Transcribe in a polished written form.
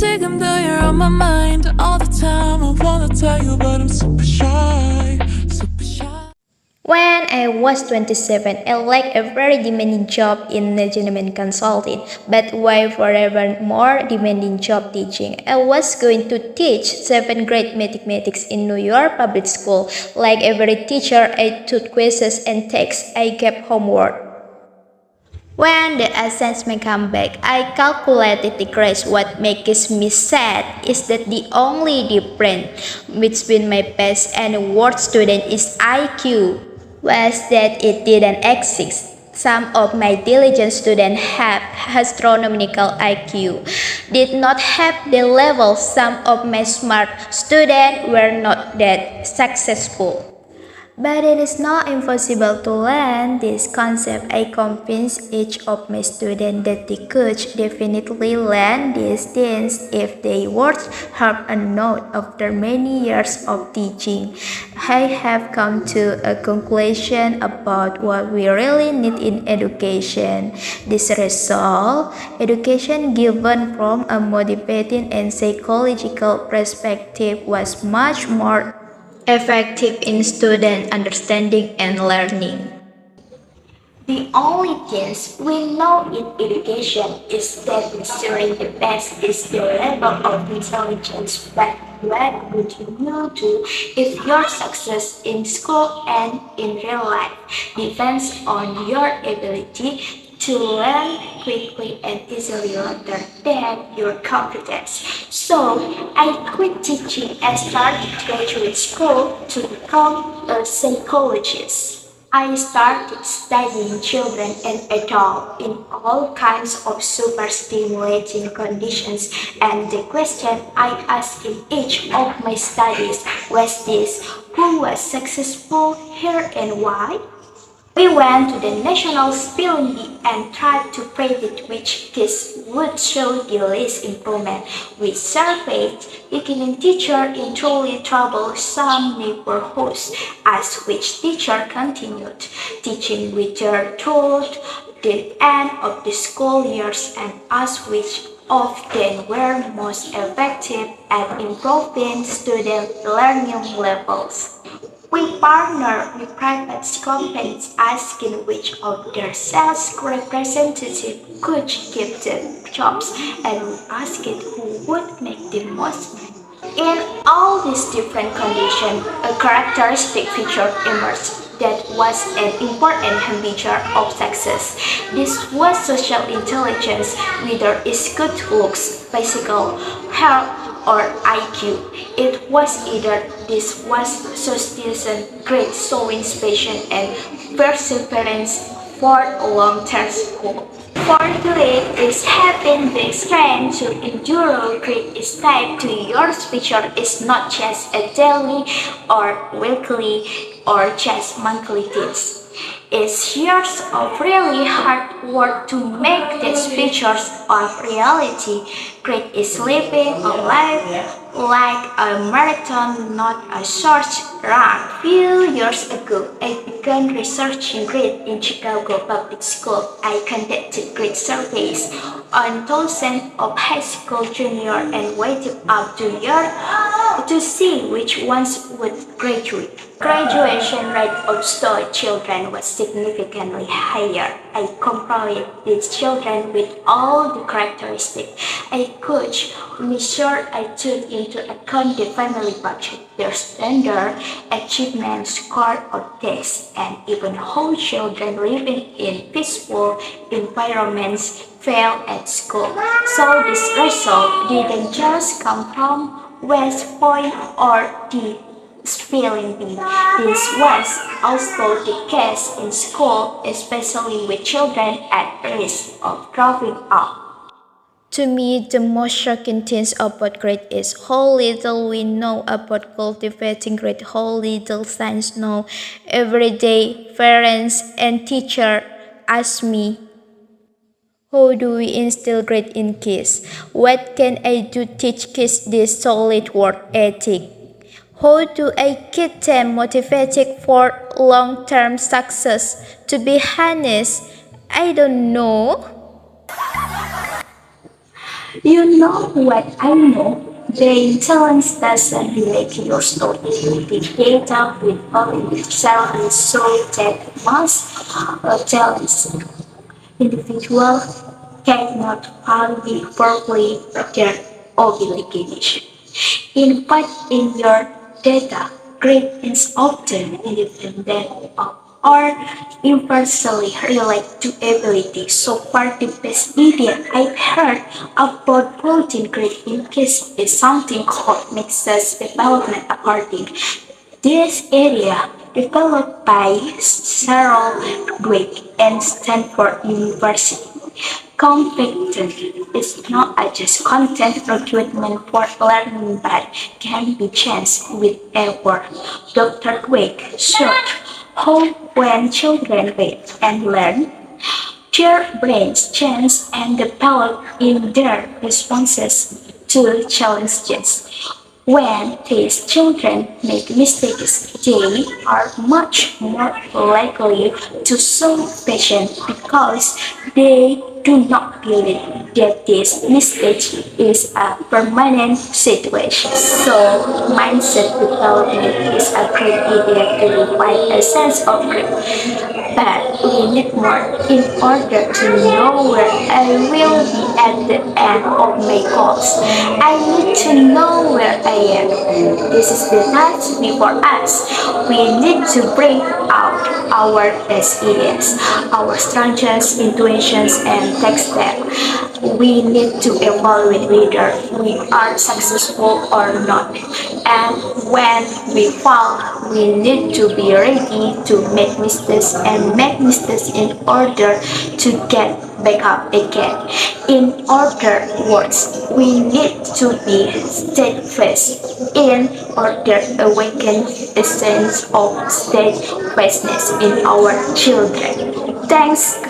Damn, though you're on my mind all the time. I wanna tell you, but I'm super shy, super shy. When I was 27, I liked a very demanding job in management consulting, but while forever more demanding job teaching. I was going to teach 7th grade mathematics in New York public school. Like every teacher, I took quizzes and texts. I kept homework. When the assessment came back, I calculated the grades. What makes me sad is that the only difference between my best and worst student is IQ, was that it didn't exist. Some of my diligent students have astronomical IQ, did not have the level. Some of my smart students were not that successful. But it is not impossible to learn this concept. I convince each of my students that they could definitely learn these things if they worked hard enough. After many years of teaching, I have come to a conclusion about what we really need in education. This result, education given from a motivating and psychological perspective was much more effective in student understanding and learning. The only things we know in education is that measuring the best is the level of intelligence, but what would you do if your success in school and in real life depends on your ability to learn quickly and easily rather than your competence? So I quit teaching and started graduate school to become a psychologist. I started studying children and adults in all kinds of super stimulating conditions, and the question I asked in each of my studies was this: who was successful here and why? We went to the National Spelling Bee and tried to predict which kids would show the least improvement. We surveyed beginning teachers in truly troublesome neighborhoods, asked which teacher continued teaching with their toward the end of the school years, and asked which of them were most effective at improving student learning levels. We partner with private companies asking which of their sales representatives could keep the jobs, and we asked who would make the most money. In all these different conditions, a characteristic feature emerged that was an important measure of success. This was social intelligence, whether it's good looks, physical health, or IQ. It was either this was sustained great showing patience and perseverance for a long-term school. For today is having the strength to endure great step to your future is not just a daily or weekly or just monthly things. It's years of really hard work to make these pictures of reality. Great is living a life like a marathon, not a short run. Few years ago, I began researching grade in Chicago public school. I conducted grade surveys on thousands of high school junior and waited up to year to see which ones would graduate. Graduation rate of store children was significantly higher. I compared these children with all the characteristics I could measure. I took into account the family budget, their standard achievement score of tests, and even how children living in peaceful environments fail at school. So this result didn't just come from West Point or the spelling bee. This was also the case in school, especially with children at risk of dropping out. To me, the most shocking thing about grade is how little we know about cultivating grade, how little science know. Every day, parents and teachers ask me, how do we instill grade in kids? What can I do to teach kids this solid work ethic? How do I keep them motivated for long-term success? To be honest, I don't know. You know what I know? The talents doesn't relate to your story. The data will only sell and so that most talents individual cannot fully properly their obligation. In fact, in your data, grade is often independent of or inversely related to ability. So far, the best idea I've heard about protein grade in kids is something called mixed development according. This area, developed by Sarah Drake and Stanford University, Competence is not just content recruitment for learning but can be changed with effort. Dr. Drake showed how when children read and learn, their brains change and develop in their responses to challenges. When these children make mistakes, they are much more likely to show patience because they do not believe that this mistake is a permanent situation. So, mindset development is a great idea to provide a sense of growth. But we need more in order to know where I will be at the end of my course. I need to know where I am. This is the task before us. We need to bring out our best ideas, our strengths, intuitions, and tech step. We need to evaluate whether we are successful or not. And when we fall, we need to be ready to make mistakes and make mistakes in order to get back up again. In other words, we need to be steadfast in order to awaken a sense of steadfastness in our children. Thanks